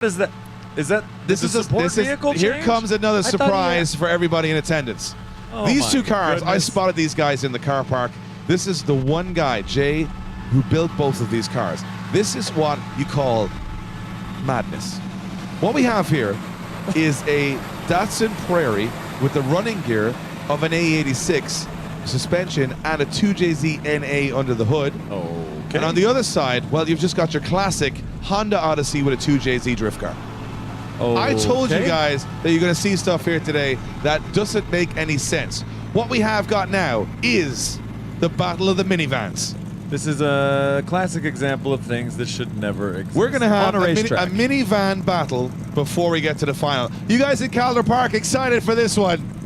Is that this is a support vehicle? Here comes another surprise for everybody in attendance. Oh these two cars, goodness. I spotted these guys in the car park. This is the one guy, Jay, who built both of these cars. This is what you call madness. What we have here is a Datsun Prairie with the running gear of an A86 suspension and a 2JZ NA under the hood. Okay. And on the other side, well, you've just got your classic Honda Odyssey with a 2JZ drift car. I told you guys that you're going to see stuff here today that doesn't make any sense. What we have got now is the battle of the minivans. This is a classic example of things that should never exist. We're going to have on a a minivan battle before we get to the final. You guys in Calder Park excited for this one?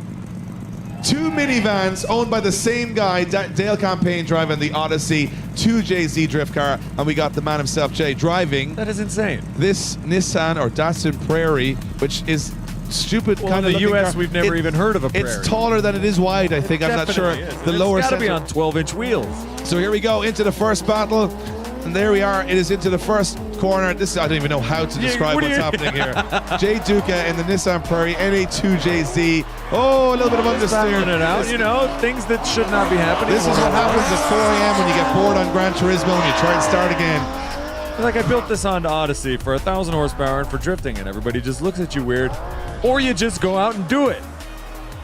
Two minivans owned by the same guy, Dale Campaign, driving the Odyssey 2JZ drift car, and we got the man himself, Jay, driving. That is insane. This Nissan or Datsun Prairie, which is stupid kind of in the U.S. car. we've never even heard of a Prairie. It's taller than it is wide, I think. I'm not sure. Is. The lower It's got to be center. on 12-inch wheels. So here we go into the first battle. And there we are. It is into the first corner. This is, I don't even know how to describe what's happening here. Jay Duca in the Nissan Prairie, NA2JZ. Oh, a little bit of understeer. It out, you know, things that should not be happening. This is what happens at 4 a.m. when you get bored on Gran Turismo and you try and start again. Like, I built this Honda Odyssey for 1,000 horsepower and for drifting, and everybody just looks at you weird. Or you just go out and do it.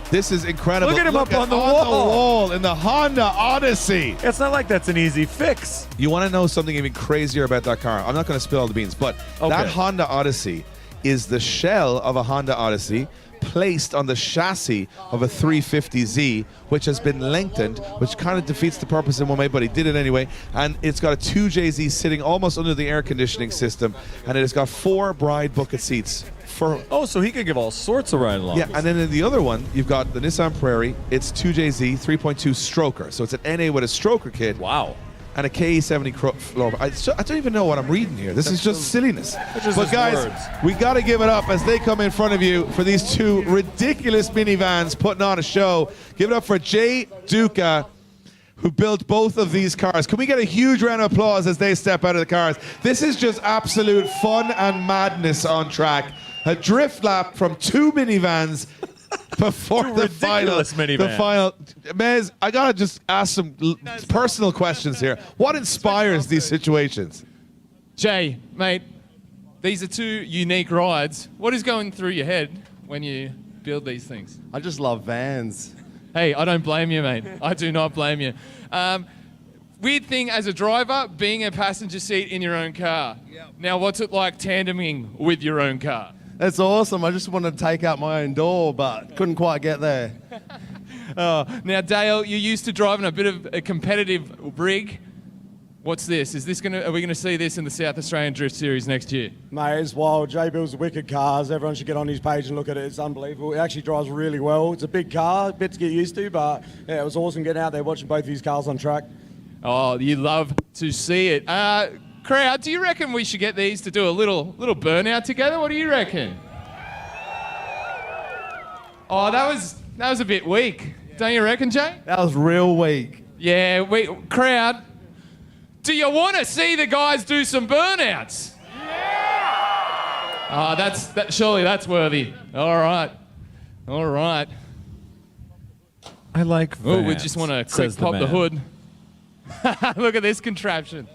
This is incredible. Look at him up on the wall in the Honda Odyssey. It's not like that's an easy fix. You want to know something even crazier about that car? I'm not going to spill all the beans, but that Honda Odyssey is the shell of a Honda Odyssey placed on the chassis of a 350Z, which has been lengthened, which kind of defeats the purpose in one way, but he did it anyway. And it's got a 2JZ sitting almost under the air conditioning system, and it has got 4 bride bucket seats. So he could give all sorts of ride-alongs. Yeah, and then in the other one, you've got the Nissan Prairie. It's 2JZ 3.2 stroker, so it's an NA with a stroker kit. Wow. And a KE70 floor. I don't even know what I'm reading here. This is just silliness. But guys, we got to give it up as they come in front of you for these two ridiculous minivans putting on a show. Give it up for Jay Duca, who built both of these cars. Can we get a huge round of applause as they step out of the cars? This is just absolute fun and madness on track. A drift lap from two minivans before the final. Mez, I gotta just ask some personal questions here. What inspires these situations? Jay, mate, these are two unique rides. What is going through your head when you build these things? I just love vans. Hey, I don't blame you, mate. I do not blame you. Weird thing as a driver, being a passenger seat in your own car. Yep. Now, what's it like tandeming with your own car? That's awesome. I just wanted to take out my own door, but couldn't quite get there. Now, Dale, you're used to driving a bit of a competitive rig. What's this? Are we gonna see this in the South Australian Drift Series next year? Mate, it's wild. Jay builds wicked cars. Everyone should get on his page and look at it. It's unbelievable. It actually drives really well. It's a big car, a bit to get used to, but yeah, it was awesome getting out there watching both of these cars on track. Oh, you love to see it. Crowd, do you reckon we should get these to do a little burnout together? What do you reckon? Oh, that was a bit weak. Don't you reckon, Jay? That was real weak. Yeah, crowd, do you want to see the guys do some burnouts? Yeah! Oh, surely that's worthy. All right. I like Vans, Oh, we just want to quick pop the hood. Look at this contraption.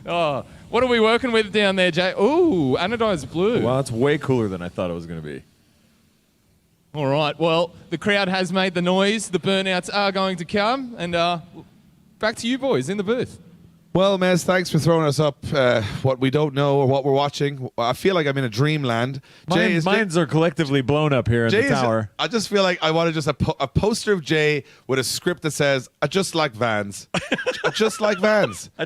Oh, what are we working with down there, Jay? Ooh, anodized blue. Well, it's way cooler than I thought it was going to be. All right, well, the crowd has made the noise. The burnouts are going to come. And back to you boys in the booth. Well, Mez, thanks for throwing us up what we don't know or what we're watching. I feel like I'm in a dreamland. Minds are collectively blown up here in the tower. I just feel like I want to just a poster of Jay with a script that says, I just like Vans. I just like Vans. I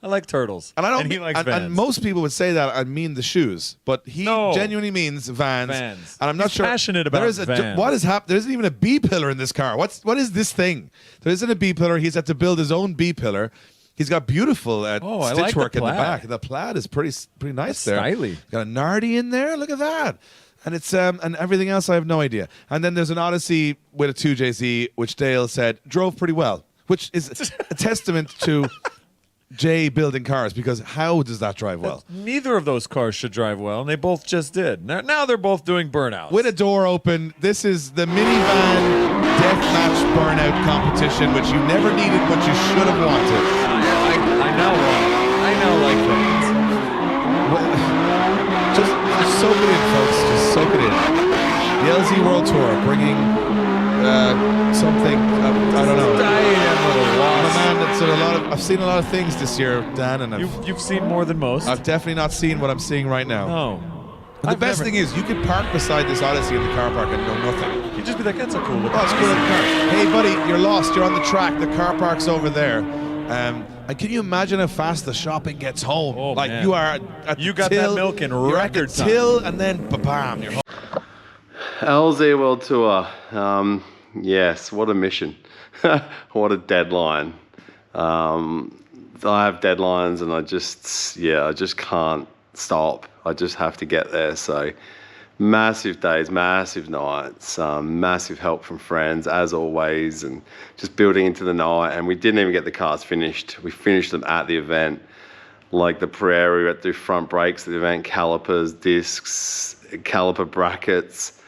like turtles. And he likes Vans. And most people would say that I mean the shoes, but he genuinely means Vans. And I'm not sure. Passionate about Vans. What is happening? There isn't even a B pillar in this car. What is this thing? There isn't a B pillar. He's had to build his own B pillar. Work stitchwork in the back. The plaid is pretty nice there. Stylish. Got a Nardi in there. Look at that. And it's and everything else I have no idea. And then there's an Odyssey with a 2JZ, which Dale said drove pretty well, which is a testament to Jay building cars, because how does that drive well? Neither of those cars should drive well, and they both just did. Now they're both doing burnouts. With a door open, this is the minivan deathmatch burnout competition, which you never needed, but you should have wanted. I now want it. I now like things. Just soak it in, folks. Just soak it in. The LZ World Tour bringing something. I don't know. I'm a man that's seen a lot of. I've seen a lot of things this year, Dan, and You've seen more than most. I've definitely not seen what I'm seeing right now. No. And the best thing is, you could park beside this Odyssey in the car park and know nothing. You'd just be like, that's a cool look. Oh, it's cool in the car. Hey, buddy, you're lost. You're on the track. The car park's over there. And can you imagine how fast the shopping gets home? Oh, like man. you are at You the got till, that milk in you're at the record time. till, and then bam, you're home. LZ World Tour. Yes, what a mission. What a deadline. I have deadlines and I just can't stop. I just have to get there. So massive days, massive nights, massive help from friends as always, and just building into the night. And we didn't even get the cars finished. We finished them at the event. Like the Prairie, we had to do front brakes at the event, calipers, discs, caliper brackets,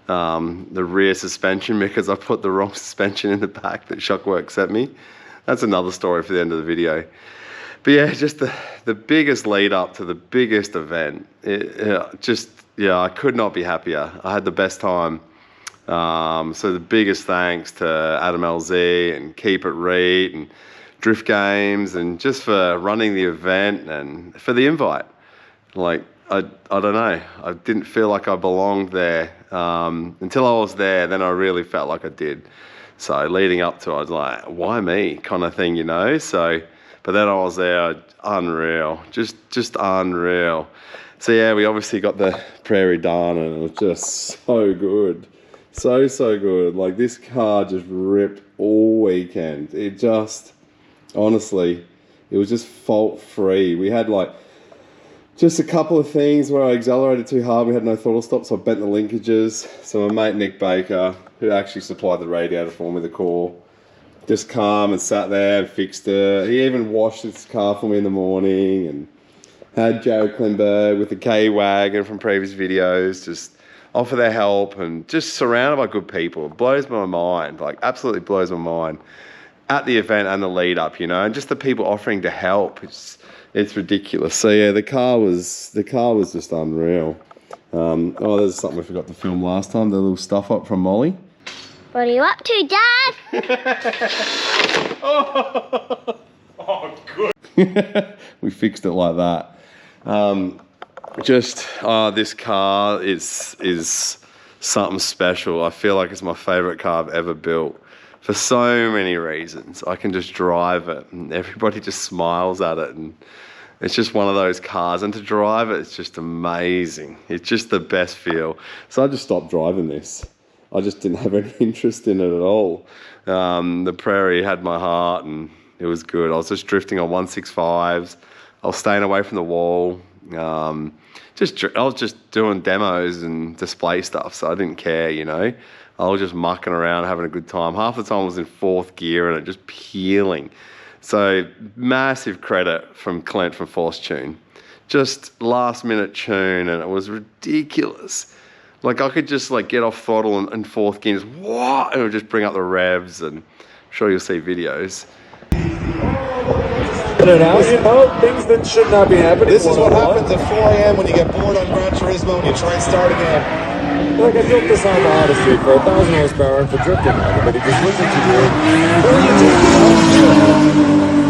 the rear suspension because I put the wrong suspension in the back that Shockworks sent me. That's another story for the end of the video. But yeah, just the biggest lead up to the biggest event. I could not be happier. I had the best time. So the biggest thanks to Adam LZ and Keep It Reet and Drift Games, and just for running the event and for the invite. Like, I don't know. I didn't feel like I belonged there until I was there. Then I really felt like I did. So leading up to it, I was like, why me kind of thing, you know? So, but then I was there, unreal, just unreal. So yeah, we obviously got the Prairie done and it was just so good. So good. Like this car just ripped all weekend. It just, honestly, it was just fault free. We had like, just a couple of things where I accelerated too hard. We had no throttle stop, so I bent the linkages. So my mate Nick Baker, who actually supplied the radiator for me, the core, just calm and sat there and fixed it. He even washed his car for me in the morning, and had Jared Klimberg with the K-Wagon from previous videos just offer their help, and just surrounded by good people. It blows my mind, like absolutely blows my mind at the event and the lead up, you know, and just the people offering to help. It's ridiculous. So yeah, the car was just unreal. There's something I forgot to film last time. The little stuff up from Molly. What are you up to, Dad? Oh, good. We fixed it like that. This car is something special. I feel like it's my favorite car I've ever built. For so many reasons. I can just drive it and everybody just smiles at it, and it's just one of those cars, and to drive it, it's just amazing. It's just the best feel. So I just stopped driving this. I just didn't have any interest in it at all. The Prairie had my heart and it was good. I was just drifting on 165s. I was staying away from the wall. I was just doing demos and display stuff, so I didn't care, you know. I was just mucking around, having a good time. Half the time I was in fourth gear and it just peeling. So massive credit from Clint from Force Tune. Just last minute tune, and it was ridiculous. Like I could just like get off throttle and fourth gear and just what? And it would just bring up the revs, and I'm sure you'll see videos. Things that should not be happening. This is what happens at 4 a.m. when you get bored on Gran Turismo and you try and start again. Like I built this on the Odyssey for 1,000 horsepower and for drifting. Everybody just listen to you.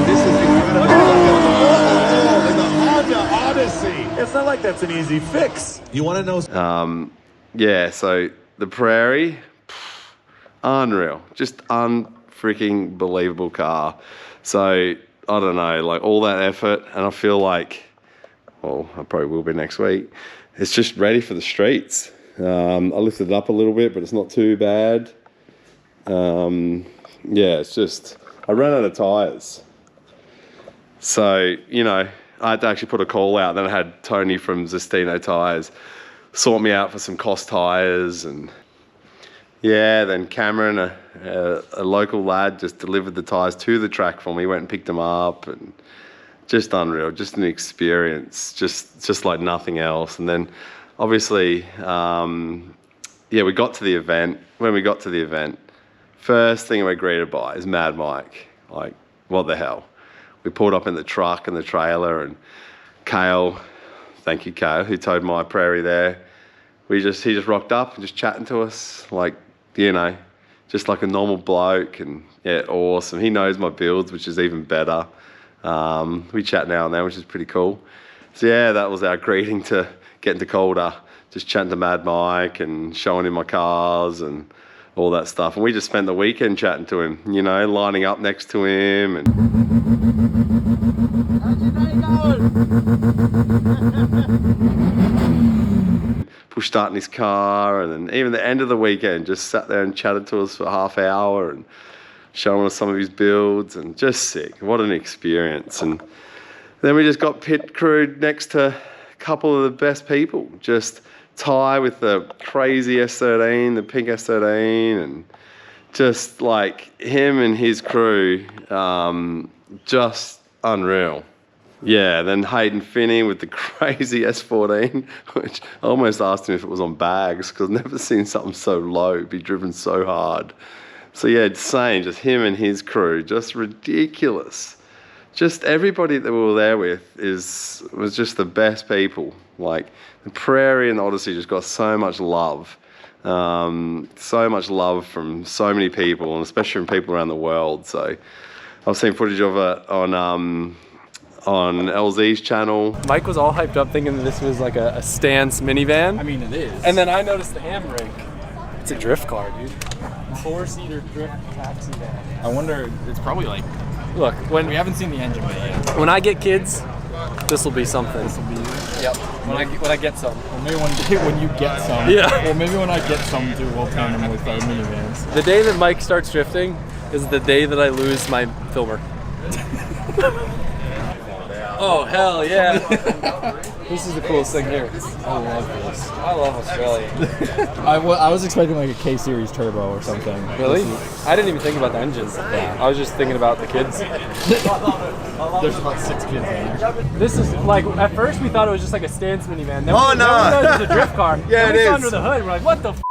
This is incredible. In the Honda Odyssey. It's not like that's an easy fix. You want to know? Yeah, so the Prairie, unreal. Just unfreaking believable car. So, I don't know, like all that effort, and I feel like, well, I probably will be next week, it's just ready for the streets. I lifted it up a little bit, but it's not too bad. It's just, I ran out of tyres. So, you know, I had to actually put a call out. Then I had Tony from Zestino Tyres sort me out for some cost tyres. And yeah, then Cameron, a local lad, just delivered the tyres to the track for me, went and picked them up. And just unreal, just an experience, just like nothing else. And then obviously, we got to the event. When we got to the event, first thing we're greeted by is Mad Mike. Like, what the hell? We pulled up in the truck and the trailer, and Kale, thank you, Kale, who towed my prairie there. He just rocked up and just chatting to us, like, you know, just like a normal bloke, and yeah, awesome. He knows my builds, which is even better. We chat now and then, which is pretty cool. So yeah, that was our greeting to getting to Calder, just chatting to Mad Mike and showing him my cars and all that stuff. And we just spent the weekend chatting to him, you know, lining up next to him. And push starting his car, and then even the end of the weekend just sat there and chatted to us for half hour and showing us some of his builds, and just sick. What an experience. And then we just got pit crewed next to a couple of the best people. Just Ty with the crazy S13, the pink S13, and just like him and his crew, just unreal. Yeah, then Hayden Finney with the crazy S14, which I almost asked him if it was on bags, because I've never seen something so low be driven so hard. So yeah, insane, just him and his crew, just ridiculous. Just everybody that we were there with was just the best people. Like, the Prairie and the Odyssey just got so much love. So much love from so many people, and especially from people around the world. So I've seen footage of it on LZ's channel. Mike was all hyped up thinking that this was like a stance minivan. I mean, it is. And then I noticed the handbrake. It's a drift car, dude. 4-seater drift taxi van. I wonder, it's probably like, Look, when we haven't seen the engine bay yet. when I get kids, this will be something. This will be, Yep. When I get some. well, maybe when you get some. Yeah. Well, maybe when I get some too, we'll tandem them with minivans. The day that Mike starts drifting is the day that I lose my filmer. Oh, hell yeah. This is the coolest thing here. I love this. I love Australia. I was expecting like a K-Series turbo or something. Really? I didn't even think about the engines. Yeah. I was just thinking about the kids. There's about 6 kids in there. This is like, at first we thought it was just like a stance minivan. Then Oh, we no. realized it was a drift car. Yeah, then it we saw is. under the hood. We're like, what the f?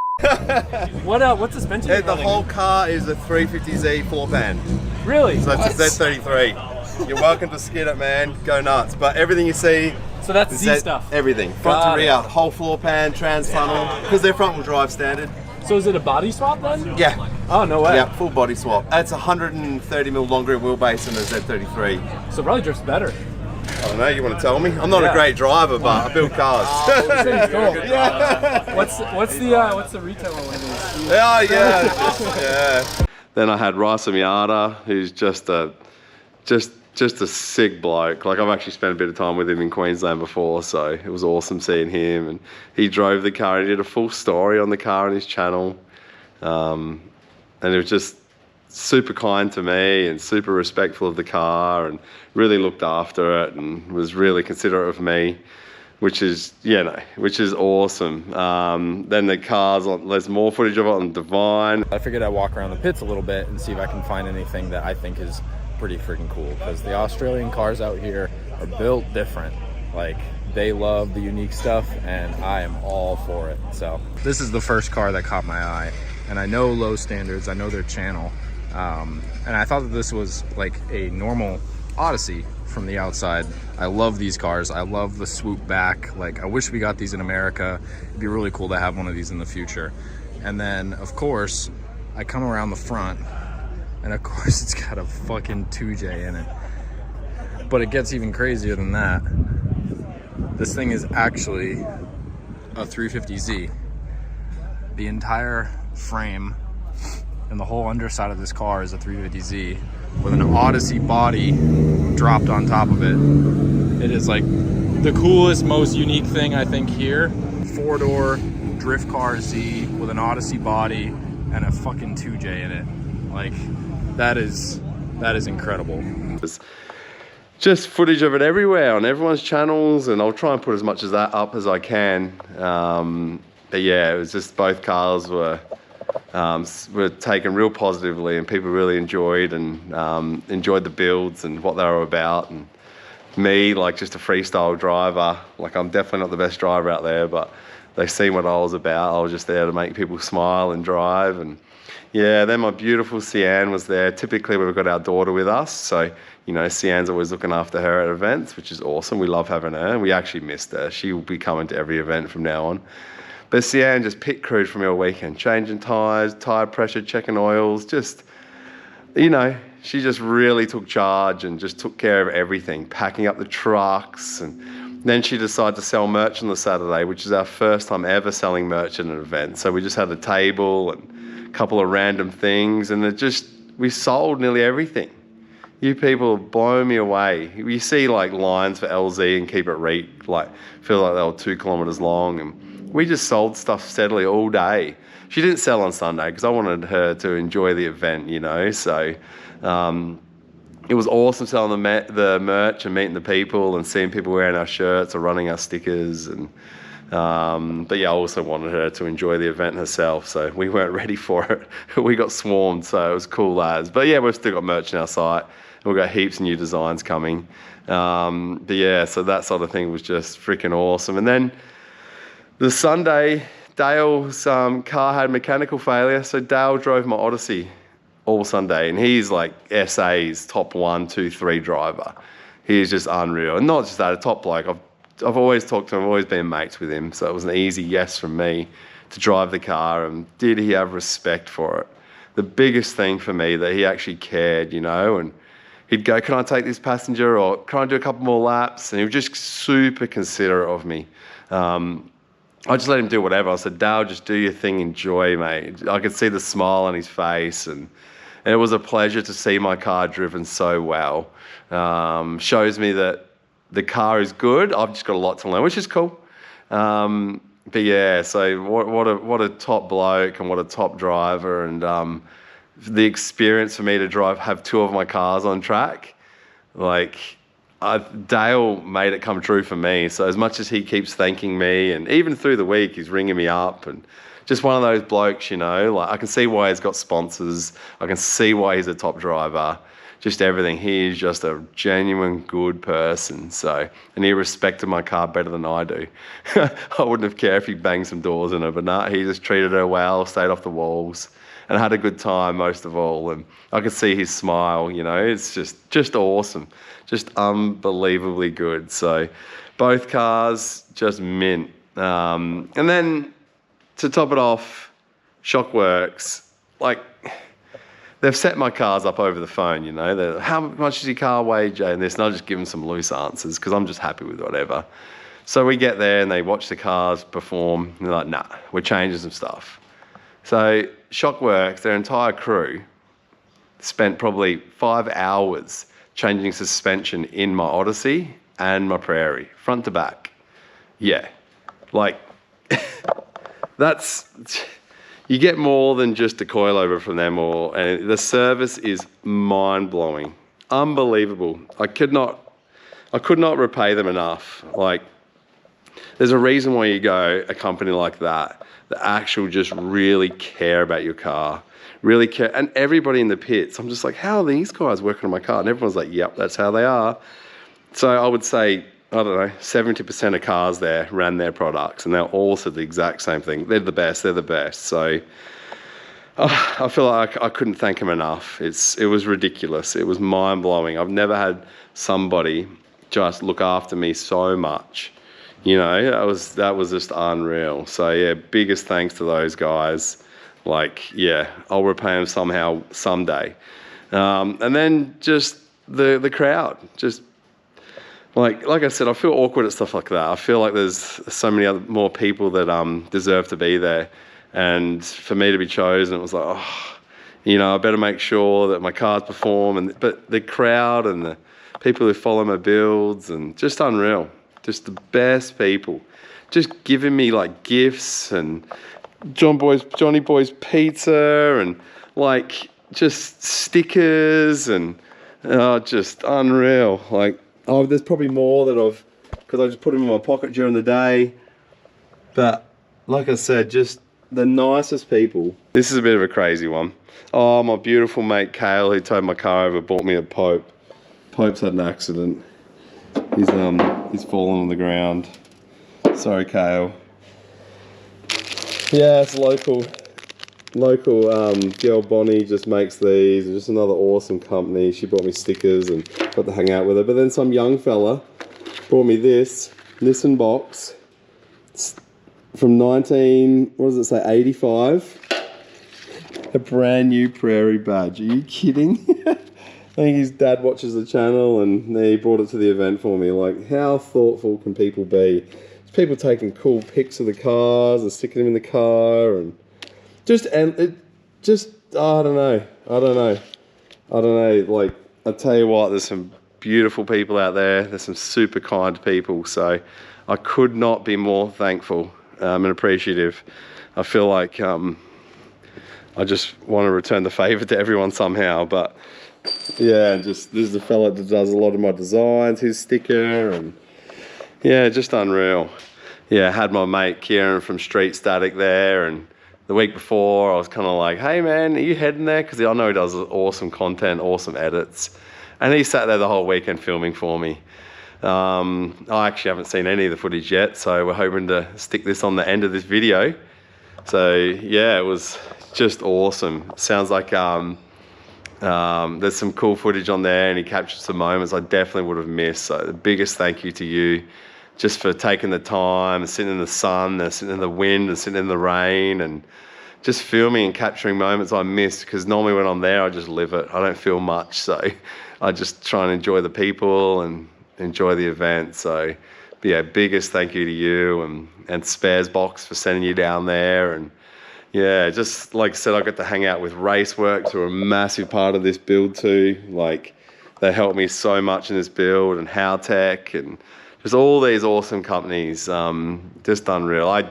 What suspension is The running? whole car is a 350Z floor pan. Really? So it's a Z33. You're welcome to skid it, man. Go nuts. But everything you see, So that's is Z stuff. everything. Front Got to it. rear, whole floor pan, trans tunnel, because they're front wheel drive standard. So is it a body swap then? Yeah. Oh, no way. Yeah, full body swap. It's 130mm longer wheelbase than a Z33. So it probably drifts better. I don't know, you want to tell me? I'm not Yeah. a great driver, but I build cars. What's the retail on one of these? Yeah. Then I had Raisa Miata, who's just a sick bloke. Like, I've actually spent a bit of time with him in Queensland before, so it was awesome seeing him. And he drove the car. He did a full story on the car on his channel, and it was just super kind to me and super respectful of the car, and really looked after it and was really considerate of me, which is awesome. Then the cars, there's more footage of it on Divine. I figured I'd walk around the pits a little bit and see if I can find anything that I think is pretty freaking cool, because the Australian cars out here are built different. Like, they love the unique stuff, and I am all for it. So this is the first car that caught my eye, and I know LowStandards, I know their channel, and I thought that this was like a normal Odyssey from the outside. I love these cars. I love the swoop back. Like, I wish we got these in America. It'd be really cool to have one of these in the future. And then, of course, I come around the front, and of course it's got a fucking 2J in it. But it gets even crazier than that. This thing is actually a 350Z. The entire frame and the whole underside of this car is a 350Z with an Odyssey body dropped on top of it. It is like the coolest, most unique thing I think here. 4-door drift car Z with an Odyssey body and a fucking 2J in it. Like, that is incredible. There's just footage of it everywhere on everyone's channels, and I'll try and put as much of that up as I can. But yeah, it was just, both cars were taken real positively, and people really enjoyed the builds and what they were about, and me, like just a freestyle driver. Like I'm definitely not the best driver out there, but they seen what I was about. I was just there to make people smile and drive. And yeah, then my beautiful Sian was there. Typically we've got our daughter with us, so you know, Sian's always looking after her at events, which is awesome. We love having her. We actually missed her. She will be coming to every event from now on. But Sian just pit crewed for me all weekend, changing tyres, tyre pressure, checking oils, just, you know, she just really took charge and just took care of everything, packing up the trucks. And then she decided to sell merch on the Saturday, which is our first time ever selling merch at an event. So we just had a table and a couple of random things, and we sold nearly everything. You people blow me away. You see like lines for LZ and Keep It Reek, like feel like they were 2 kilometers long, and we just sold stuff steadily all day. She didn't sell on Sunday because I wanted her to enjoy the event, you know. So it was awesome selling the merch and meeting the people and seeing people wearing our shirts or running our stickers. And but yeah, I also wanted her to enjoy the event herself, so we weren't ready for it. We got swarmed, so it was cool as. But yeah, we've still got merch on our site. We've got heaps of new designs coming. But yeah, so that sort of thing was just freaking awesome. And then the Sunday, Dale's car had mechanical failure, so Dale drove my Odyssey all Sunday, and he's like SA's top 1, 2, 3 driver. He's just unreal. And not just that, a top bloke. I've always talked to him, I've always been mates with him, so it was an easy yes from me to drive the car. And did he have respect for it? The biggest thing for me, that he actually cared, you know, and he'd go, can I take this passenger, or can I do a couple more laps? And he was just super considerate of me. I just let him do whatever. I said, Dale, just do your thing, enjoy, mate. I could see the smile on his face, and it was a pleasure to see my car driven so well. Shows me that the car is good. I've just got a lot to learn, which is cool. But yeah, so what a top bloke and what a top driver, and the experience for me to have 2 of my cars on track, like Dale made it come true for me. So as much as he keeps thanking me, and even through the week he's ringing me up, and just one of those blokes, you know, like I can see why he's got sponsors. I can see why he's a top driver. Just everything. He is just a genuine good person. So, and he respected my car better than I do. I wouldn't have cared if he banged some doors in her, but nah, he just treated her well, stayed off the walls, and had a good time most of all. And I could see his smile, you know, it's just awesome. Just unbelievably good. So both cars just mint. And then to top it off, Shockworks, like, they've set my cars up over the phone, you know. How much does your car weigh, Jay? And this, and I'll just give them some loose answers because I'm just happy with whatever. So we get there and they watch the cars perform, and they're like, nah, we're changing some stuff. So Shockworks, their entire crew, spent probably 5 hours changing suspension in my Odyssey and my Prairie, front to back. Yeah, like, that's... You get more than just a coilover from them, and the service is mind-blowing, unbelievable. I could not repay them enough. Like, there's a reason why you go a company like that actually just really care about your car, really care, and everybody in the pits. I'm just like, how are these guys working on my car? And everyone's like, yep, that's how they are. So I would say, I don't know, 70% of cars there ran their products, and they're all said the exact same thing. They're the best. So I feel like I couldn't thank them enough. It was ridiculous. It was mind-blowing. I've never had somebody just look after me so much. You know, that was just unreal. So yeah, biggest thanks to those guys. Like, yeah, I'll repay them somehow, someday. And then just the crowd, just like I said, I feel awkward at stuff like that. I feel like there's so many more people that deserve to be there, and for me to be chosen, it was like, oh, you know, I better make sure that my cars perform. But the crowd and the people who follow my builds, and just unreal, just the best people, just giving me like gifts and Johnny Boy's pizza and like just stickers and just unreal. Like, oh, there's probably more that because I just put them in my pocket during the day. But like I said, just the nicest people. This is a bit of a crazy one. Oh, my beautiful mate Kale, who towed my car over, bought me a Pope. Pope's had an accident. He's fallen on the ground. Sorry, Kale. Yeah, it's local girl Bonnie just makes these. Just another awesome company. She brought me stickers and got to hang out with her. But then some young fella brought me this Nissan box. It's from 85. A brand new Prairie badge. Are you kidding? I think his dad watches the channel and he brought it to the event for me. Like, how thoughtful can people be? There's people taking cool pics of the cars and sticking them in the car and I don't know. Like, I tell you what, there's some beautiful people out there. There's some super kind people. So I could not be more thankful and appreciative. I feel like I just want to return the favor to everyone somehow. But yeah, this is the fella that does a lot of my designs, his sticker, and yeah, just unreal. Yeah, I had my mate Kieran from Street Static there, and the week before, I was kind of like, hey man, are you heading there? Because I know he does awesome content, awesome edits. And he sat there the whole weekend filming for me. I actually haven't seen any of the footage yet, so we're hoping to stick this on the end of this video. So yeah, it was just awesome. Sounds like there's some cool footage on there and he captured some moments I definitely would have missed. So the biggest thank you to you just for taking the time and sitting in the sun and sitting in the wind and sitting in the rain and just filming and capturing moments I missed, because normally when I'm there I just live it. I don't feel much, so I just try and enjoy the people and enjoy the event. So yeah, biggest thank you to you and Spares Box for sending you down there. And yeah, just like I said, I got to hang out with Raceworks, who are a massive part of this build too. Like, they helped me so much in this build, and Howtech, and just all these awesome companies. Just unreal. I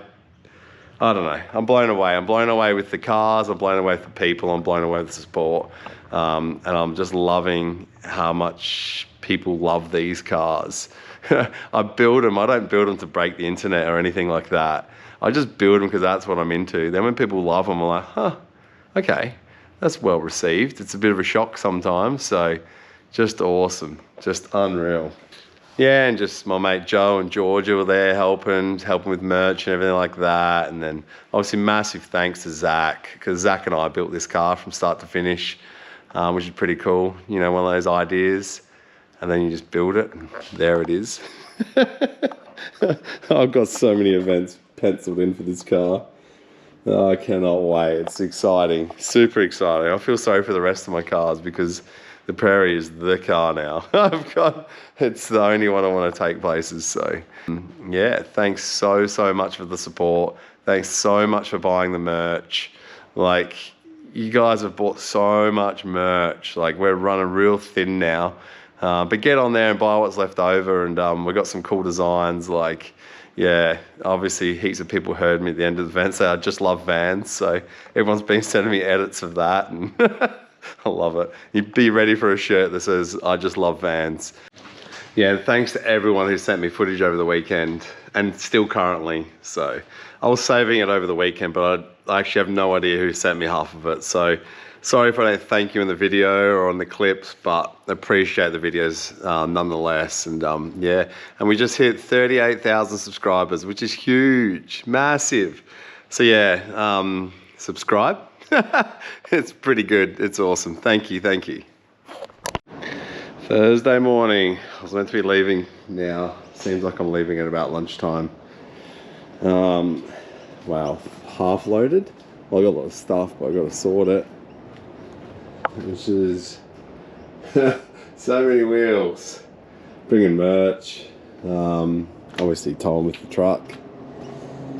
don't know. I'm blown away. I'm blown away with the cars. I'm blown away with the people. I'm blown away with the sport. And I'm just loving how much people love these cars. I build them. I don't build them to break the internet or anything like that. I just build them because that's what I'm into. Then when people love them, I'm like, huh, okay, that's well received. It's a bit of a shock sometimes. So just awesome, just unreal. Yeah, and just my mate Joe and Georgia were there helping with merch and everything like that. And then obviously massive thanks to Zach, because Zach and I built this car from start to finish, which is pretty cool. You know, one of those ideas, and then you just build it, and there it is. I've got so many events penciled in for this car. Oh, I cannot wait. It's exciting, super exciting. I feel sorry for the rest of my cars because the Prairie is the car now. It's the only one I want to take places. So yeah, thanks so much for the support. Thanks so much for buying the merch. Like, you guys have bought so much merch. Like, we're running real thin now. But get on there and buy what's left over. And we've got some cool designs. Like, yeah, obviously heaps of people heard me at the end of the event say I just love Vans. So everyone's been sending me edits of that. And I love it. You'd be ready for a shirt that says, I just love Vans. Yeah, thanks to everyone who sent me footage over the weekend and still currently. So I was saving it over the weekend, but I actually have no idea who sent me half of it. So sorry if I don't thank you in the video or on the clips, but appreciate the videos nonetheless. And yeah, and we just hit 38,000 subscribers, which is huge, massive. So yeah, subscribe. It's pretty good. It's awesome. Thank you. Thank you. Thursday morning. I was meant to be leaving now. Seems like I'm leaving at about lunchtime. Wow. Half loaded. Well, I got a lot of stuff, but I got to sort it. Which is so many wheels. Bringing merch. Obviously towing with the truck.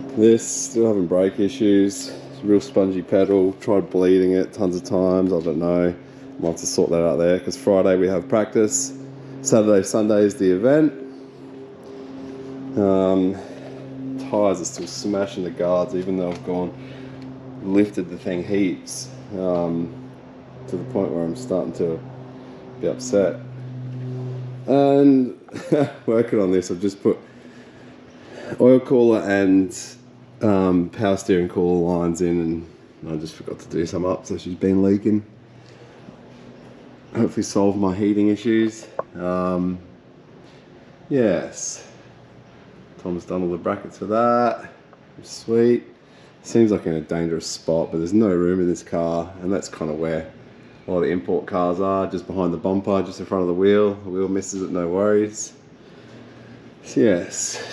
This, still having brake issues. Real spongy pedal, tried bleeding it tons of times, I don't know. Might have to sort that out there, because Friday we have practice, Saturday, Sunday is the event. Tyres are still smashing the guards, even though I've lifted the thing heaps, to the point where I'm starting to be upset. And working on this, I've just put oil cooler and power steering cooler lines in, and I just forgot to do some up, so she's been leaking. Hopefully solve my heating issues. yes, Tom's done all the brackets for that. Sweet. Seems like in a dangerous spot, but there's no room in this car, and that's kind of where a lot of import cars are, just behind the bumper, just in front of the wheel. The wheel misses it, no worries. So yes,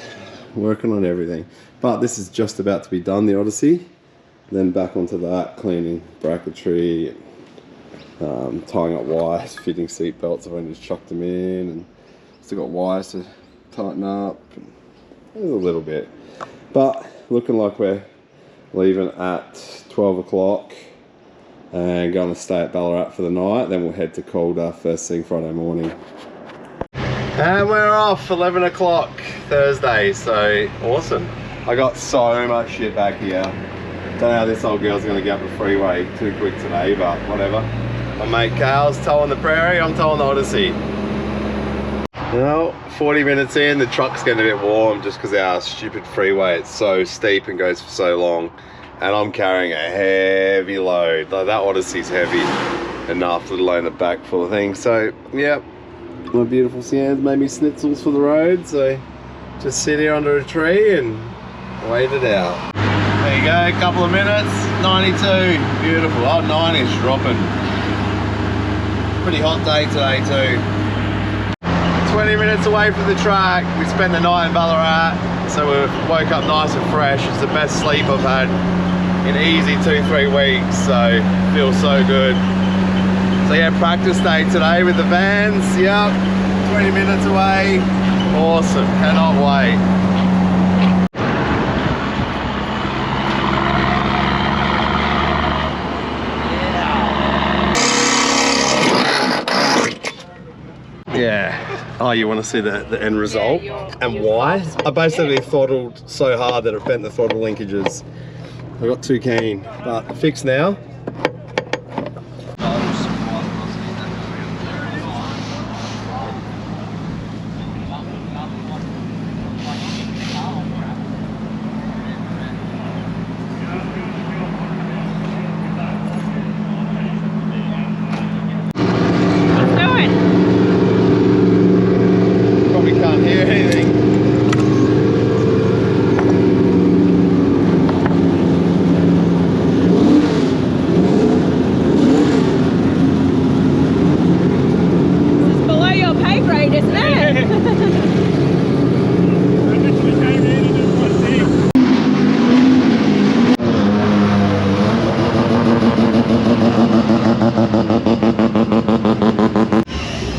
working on everything. But this is just about to be done, the Odyssey. Then back onto that, cleaning bracketry, tying up wires, fitting seat belts. I've only just chucked them in, and still got wires to tighten up. There's a little bit, but looking like we're leaving at 12 o'clock and going to stay at Ballarat for the night. Then we'll head to Calder first thing Friday morning. And we're off, 11 o'clock Thursday, so awesome. I got so much shit back here. Don't know how this old girl's gonna get up the freeway too quick today, but whatever. My mate Cal's towing the Prairie, I'm towing the Odyssey. Well, 40 minutes in, the truck's getting a bit warm just because our stupid freeway, it's so steep and goes for so long. And I'm carrying a heavy load. Like, that Odyssey's heavy enough, let alone the back full of things. So, yeah, my beautiful Sienna's made me schnitzels for the road, so just sit here under a tree and wait it out. There you go, a couple of minutes, 92, beautiful. Oh, 90's dropping. Pretty hot day today too. 20 minutes away from the track. We spent the night in Ballarat, so we woke up nice and fresh. It's the best sleep I've had in easy 2-3 weeks, so feels so good. So yeah, practice day today with the VANS. Yep, 20 minutes away. Awesome, cannot wait. Yeah. Oh, you want to see the end result? And why? I basically throttled so hard that it bent the throttle linkages. I got too keen, but fixed now.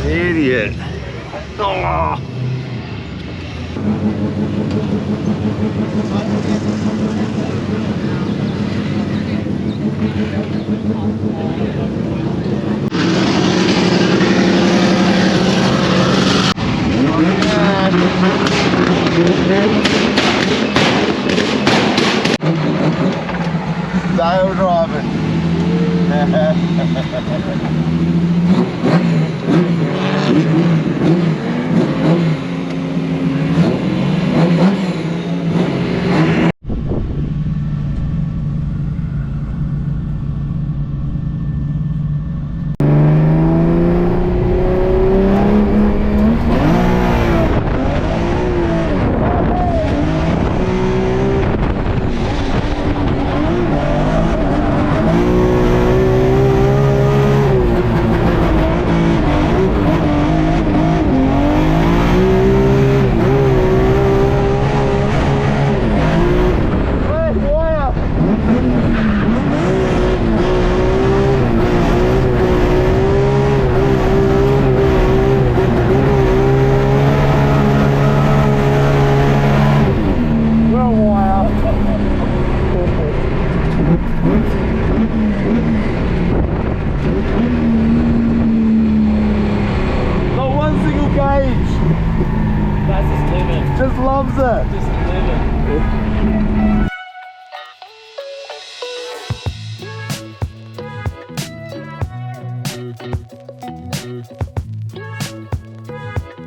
Idiot. Oh. Dale driving.